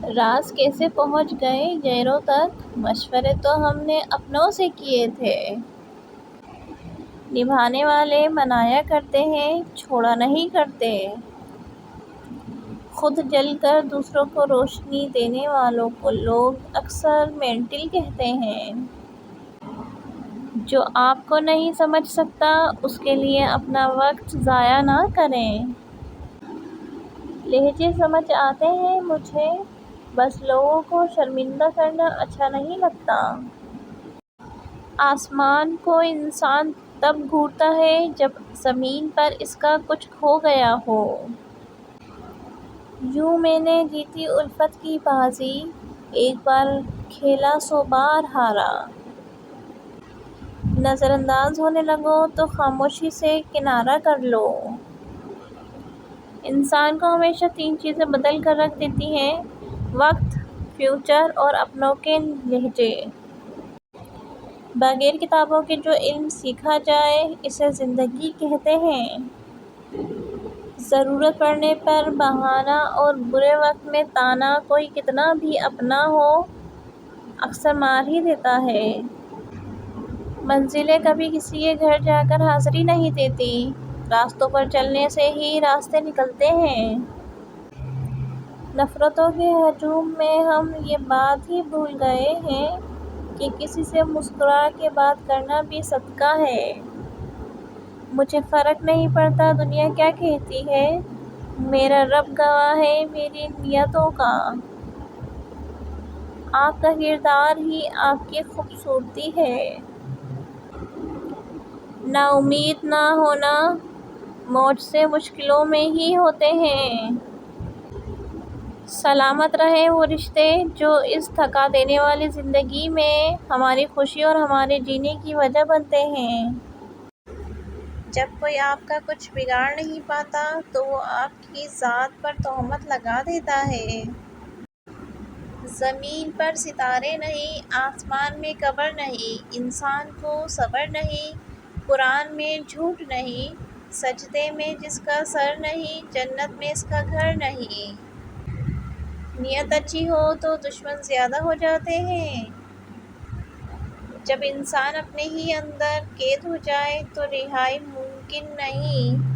راز کیسے پہنچ گئے غیروں تک، مشورے تو ہم نے اپنوں سے کیے تھے۔ نبھانے والے منایا کرتے ہیں، چھوڑا نہیں کرتے۔ خود جل کر دوسروں کو روشنی دینے والوں کو لوگ اکثر مینٹل کہتے ہیں۔ جو آپ کو نہیں سمجھ سکتا اس کے لیے اپنا وقت ضائع نہ کریں۔ لہجے سمجھ آتے ہیں مجھے، بس لوگوں کو شرمندہ کرنا اچھا نہیں لگتا۔ آسمان کو انسان تب گھورتا ہے جب زمین پر اس کا کچھ کھو گیا ہو۔ یوں میں نے جیتی الفت کی بازی، ایک بار کھیلا سو بار ہارا۔ نظر انداز ہونے لگو تو خاموشی سے کنارہ کر لو۔ انسان کو ہمیشہ تین چیزیں بدل کر رکھ دیتی ہیں: وقت، فیوچر اور اپنوں کے لہجے۔ بغیر کتابوں کے جو علم سیکھا جائے اسے زندگی کہتے ہیں۔ ضرورت پڑنے پر بہانہ اور برے وقت میں طعنہ کوئی کتنا بھی اپنا ہو اکثر مار ہی دیتا ہے۔ منزلیں کبھی کسی کے گھر جا کر حاضری نہیں دیتی، راستوں پر چلنے سے ہی راستے نکلتے ہیں۔ نفرتوں کے ہجوم میں ہم یہ بات ہی بھول گئے ہیں کہ کسی سے مسکرا کے بات کرنا بھی صدقہ ہے۔ مجھے فرق نہیں پڑتا دنیا کیا کہتی ہے، میرا رب گواہ ہے میری نیتوں کا۔ آپ کا کردار ہی آپ کی خوبصورتی ہے۔ نا امید نہ ہونا موج سے مشکلوں میں ہی ہوتے ہیں۔ سلامت رہیں وہ رشتے جو اس تھکا دینے والی زندگی میں ہماری خوشی اور ہمارے جینے کی وجہ بنتے ہیں۔ جب کوئی آپ کا کچھ بگاڑ نہیں پاتا تو وہ آپ کی ذات پر تہمت لگا دیتا ہے۔ زمین پر ستارے نہیں، آسمان میں قبر نہیں، انسان کو صبر نہیں، قرآن میں جھوٹ نہیں، سجدے میں جس کا سر نہیں، جنت میں اس کا گھر نہیں۔ نیت اچھی ہو تو دشمن زیادہ ہو جاتے ہیں۔ جب انسان اپنے ہی اندر قید ہو جائے تو رہائی ممکن نہیں۔